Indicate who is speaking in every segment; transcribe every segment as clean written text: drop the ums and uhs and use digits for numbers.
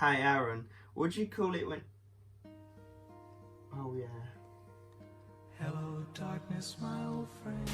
Speaker 1: Hey Aaron, what do you call it when... Oh yeah.
Speaker 2: Hello darkness, my old friend.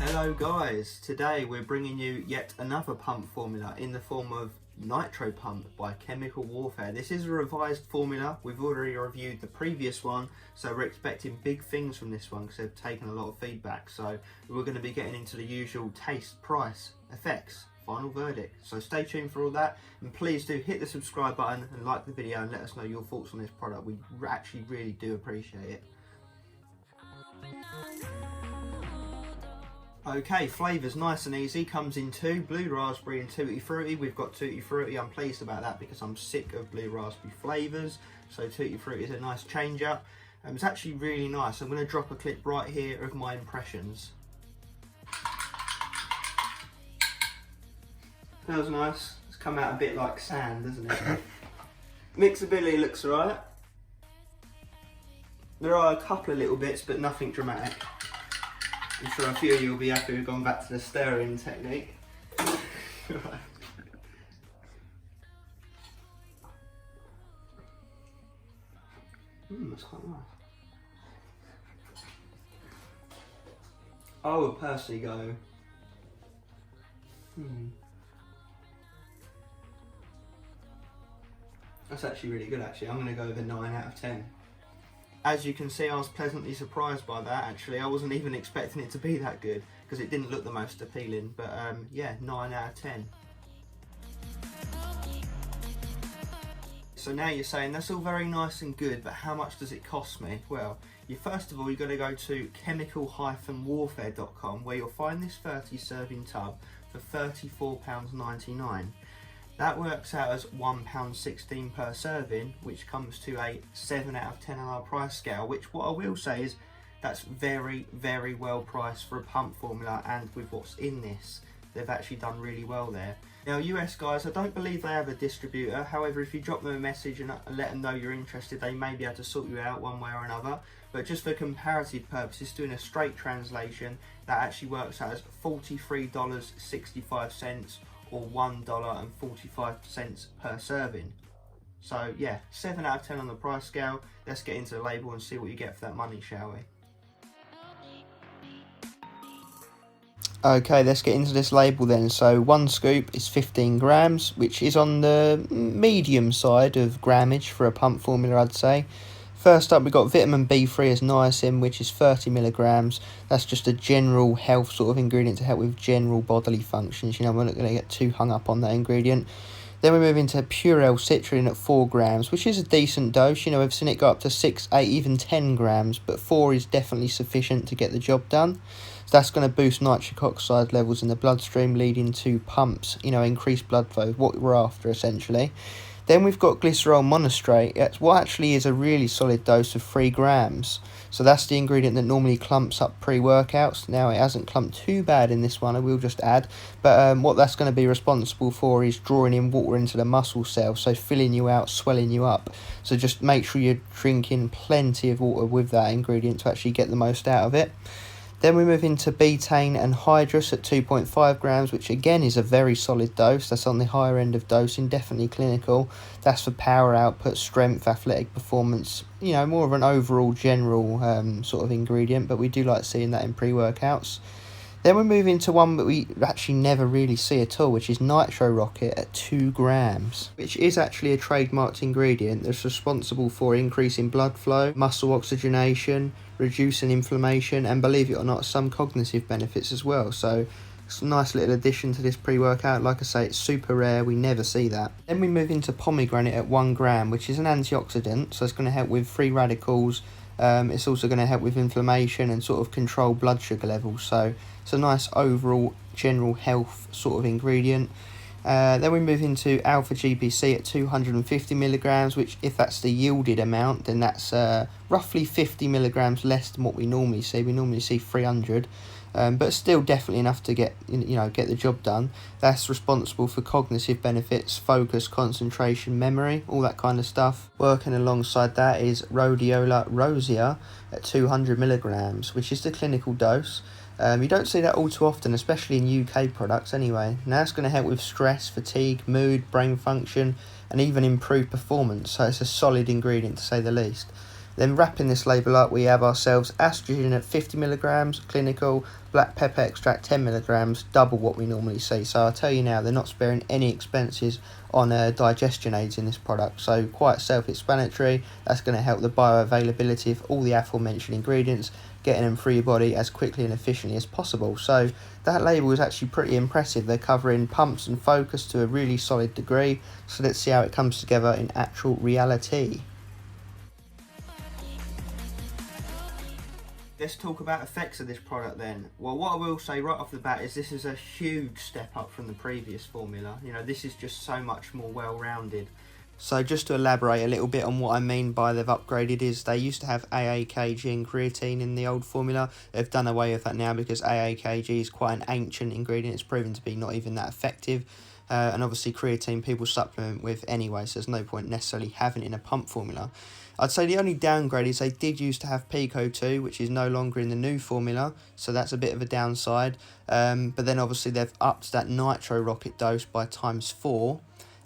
Speaker 1: Hello guys, today we're bringing you yet another pump formula in the form of Nitro Pump by Chemical Warfare. This is a revised formula. We've already reviewed the previous one, so we're expecting big things from this one because they've taken a lot of feedback. So we're going to be getting into the usual taste, price, effects, final verdict. So stay tuned for all that, and please do hit the subscribe button and like the video and let us know your thoughts on this product. We actually really do appreciate it. Okay, flavours nice and easy, comes in two, blue raspberry and tutti frutti. We've got tutti frutti. I'm pleased about that because I'm sick of blue raspberry flavours, so tutti frutti is a nice change up. It's actually really nice. I'm going to drop a clip right here of my impressions. Smells nice. It's come out a bit like sand, doesn't it? Mixability looks alright. There are a couple of little bits, but nothing dramatic. I'm sure a few of you will be happy we've gone back to the stirring technique. Right. That's quite nice. I would personally go... That's actually really good actually. I'm going to go with a 9 out of 10. As you can see, I was pleasantly surprised by that actually. I wasn't even expecting it to be that good because it didn't look the most appealing, but yeah, 9 out of 10. So now you're saying that's all very nice and good, but how much does it cost me? Well, first of all you've got to go to chemical-warfare.com where you'll find this 30 serving tub for £34.99. That works out as £1.16 per serving, which comes to a 7 out of 10 on our price scale, which what I will say is that's very, very well priced for a pump formula, and with what's in this, they've actually done really well there. Now US guys, I don't believe they have a distributor. However, if you drop them a message and let them know you're interested, they may be able to sort you out one way or another. But just for comparative purposes, doing a straight translation, that actually works out as $43.65 or $1.45 per serving. So yeah, 7 out of 10 on the price scale. Let's get into the label and see what you get for that money, shall we? Okay, let's get into this label then. So 1 scoop is 15 grams, which is on the medium side of grammage for a pump formula, I'd say. First up, we've got vitamin B3 as niacin, which is 30 milligrams. That's just a general health sort of ingredient to help with general bodily functions. You know, we're not going to get too hung up on that ingredient. Then we move into pure L-citrulline at 4 grams, which is a decent dose. You know, we've seen it go up to 6, 8, even 10 grams, but 4 is definitely sufficient to get the job done. So that's going to boost nitric oxide levels in the bloodstream, leading to pumps, you know, increased blood flow, what we're after essentially. Then we've got glycerol monostrate. It's what actually is a really solid dose of 3 grams. So that's the ingredient that normally clumps up pre-workouts. Now it hasn't clumped too bad in this one, I will just add. But what that's going to be responsible for is drawing in water into the muscle cells, so filling you out, swelling you up. So just make sure you're drinking plenty of water with that ingredient to actually get the most out of it. Then we move into betaine and hydrous at 2.5 grams, which again is a very solid dose. That's on the higher end of dosing, definitely clinical. That's for power output, strength, athletic performance, you know, more of an overall general sort of ingredient, but we do like seeing that in pre-workouts. Then we move into one that we actually never really see at all, which is Nitro Rocket at 2 grams, which is actually a trademarked ingredient that's responsible for increasing blood flow, muscle oxygenation, reducing inflammation, and believe it or not, some cognitive benefits as well. So it's a nice little addition to this pre-workout. Like I say, it's super rare, we never see that. Then we move into pomegranate at 1 gram, which is an antioxidant, so it's going to help with free radicals. It's also going to help with inflammation and sort of control blood sugar levels, so it's a nice overall general health sort of ingredient. Then we move into alpha GPC at 250 milligrams, which if that's the yielded amount, then that's roughly 50 milligrams less than what we normally see. We normally see 300. but still definitely enough to get get the job done. That's responsible for cognitive benefits, focus, concentration, memory, all that kind of stuff. Working alongside that is rhodiola rosea at 200 milligrams, which is the clinical dose. You don't see that all too often, especially in UK products anyway. Now that's going to help with stress, fatigue, mood, brain function, and even improve performance, so it's a solid ingredient to say the least. Then wrapping this label up, we have ourselves estrogen at 50 milligrams, clinical, black pepper extract 10 milligrams, double what we normally see. So I'll tell you now, they're not sparing any expenses on digestion aids in this product. So quite self-explanatory. That's going to help the bioavailability of all the aforementioned ingredients, getting them through your body as quickly and efficiently as possible. So that label is actually pretty impressive. They're covering pumps and focus to a really solid degree. So let's see how it comes together in actual reality. Let's talk about effects of this product then. Well, what I will say right off the bat is this is a huge step up from the previous formula. This is just so much more well-rounded. So just to elaborate a little bit on what I mean by they've upgraded is they used to have AAKG and creatine in the old formula. They've done away with that now because AAKG is quite an ancient ingredient. It's proven to be not even that effective. And obviously creatine people supplement with anyway, so there's no point necessarily having it in a pump formula. I'd say the only downgrade is they did used to have Pico 2, which is no longer in the new formula, so that's a bit of a downside. But then obviously they've upped that nitro rocket dose by ×4.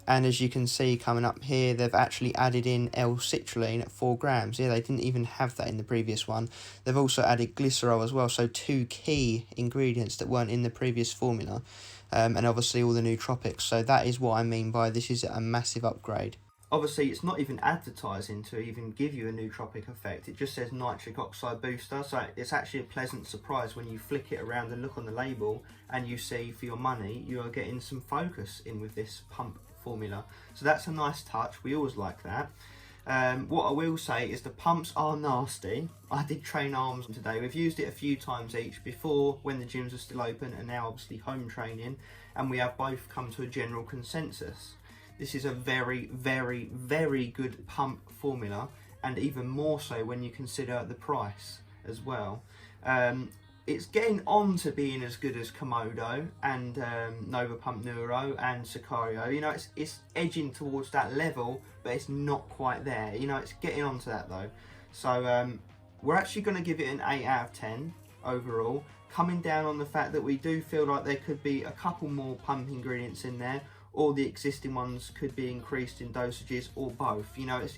Speaker 1: And as you can see coming up here, they've actually added in L-citrulline at 4 grams. Yeah, they didn't even have that in the previous one. They've also added glycerol as well, so 2 key ingredients that weren't in the previous formula. And obviously all the nootropics. So that is what I mean by this is a massive upgrade. Obviously, it's not even advertising to even give you a nootropic effect. It just says nitric oxide booster, so it's actually a pleasant surprise when you flick it around and look on the label and you see for your money you are getting some focus in with this pump formula. So that's a nice touch. We always like that. What I will say is the pumps are nasty. I did train arms today. We've used it a few times each before when the gyms are still open and now obviously home training, and we have both come to a general consensus. This is a very, very, very good pump formula, and even more so when you consider the price as well. It's getting on to being as good as Komodo and Nova Pump Neuro and Sicario. It's edging towards that level, but it's not quite there. It's getting on to that though. So we're actually going to give it an 8 out of 10 overall, coming down on the fact that we do feel like there could be a couple more pump ingredients in there, or the existing ones could be increased in dosages, or both.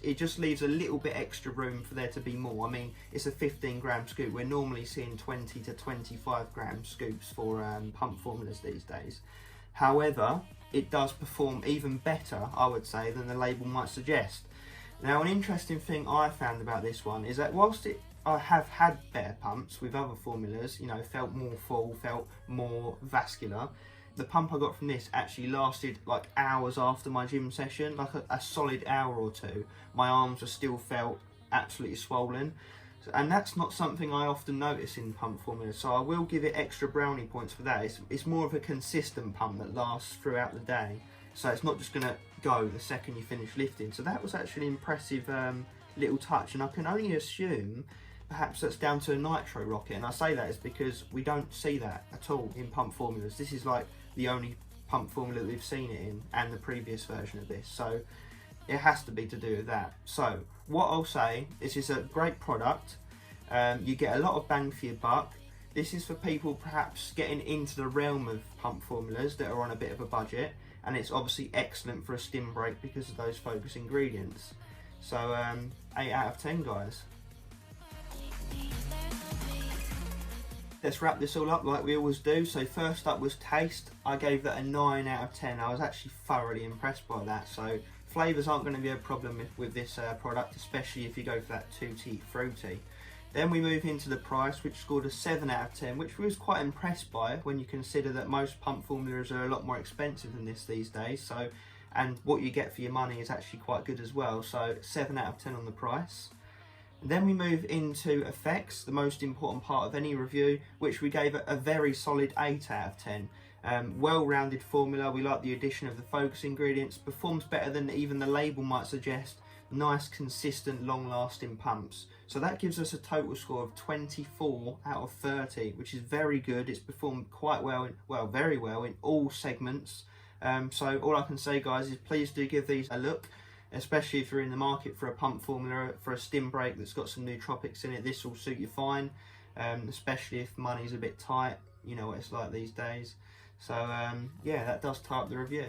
Speaker 1: It just leaves a little bit extra room for there to be more. I mean, it's a 15 gram scoop. We're normally seeing 20 to 25 gram scoops for pump formulas these days. However, it does perform even better, I would say, than the label might suggest. Now, an interesting thing I found about this one is that whilst I have had better pumps with other formulas, felt more full, felt more vascular, the pump I got from this actually lasted like hours after my gym session, like a solid hour or two. My arms were still felt absolutely swollen. And that's not something I often notice in pump formulas, so I will give it extra brownie points for that. It's more of a consistent pump that lasts throughout the day, so it's not just going to go the second you finish lifting. So that was actually an impressive little touch, and I can only assume perhaps that's down to a nitro rocket, and I say that is because we don't see that at all in pump formulas. This is like the only pump formula that we've seen it in, and the previous version of this, so it has to be to do with that. So what I'll say is it's a great product. You get a lot of bang for your buck. This is for people perhaps getting into the realm of pump formulas that are on a bit of a budget, and it's obviously excellent for a stim break because of those focus ingredients. So 8 out of 10 guys. Let's wrap this all up like we always do. So first up was taste. I gave that a 9 out of 10. I was actually thoroughly impressed by that. So flavours aren't going to be a problem with this product, especially if you go for that tutti fruity. Then we move into the price, which scored a 7 out of 10, which we was quite impressed by when you consider that most pump formulas are a lot more expensive than this these days. So, and what you get for your money is actually quite good as well. So 7 out of 10 on the price. Then we move into effects, the most important part of any review, which we gave a very solid 8 out of 10. Well-rounded formula. We like the addition of the focus ingredients. Performs better than even the label might suggest, nice, consistent, long-lasting pumps. So that gives us a total score of 24 out of 30, which is very good. It's performed quite well, very well in all segments. So all I can say, guys, is please do give these a look, especially if you're in the market for a pump formula for a stim brake that's got some nootropics in it. This will suit you fine, especially if money's a bit tight. You know what it's like these days. So yeah, that does tie up the review.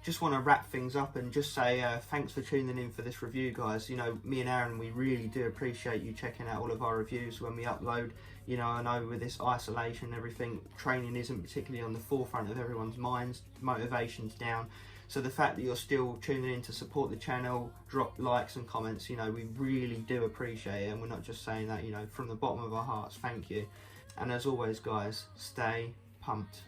Speaker 1: Just want to wrap things up and just say thanks for tuning in for this review, guys. You know, me and Aaron, we really do appreciate you checking out all of our reviews when we upload. You know, I know with this isolation and everything, training isn't particularly on the forefront of everyone's minds, motivation's down. So the fact that you're still tuning in to support the channel, drop likes and comments, you know, we really do appreciate it. And we're not just saying that, you know, from the bottom of our hearts, thank you. And as always, guys, stay pumped.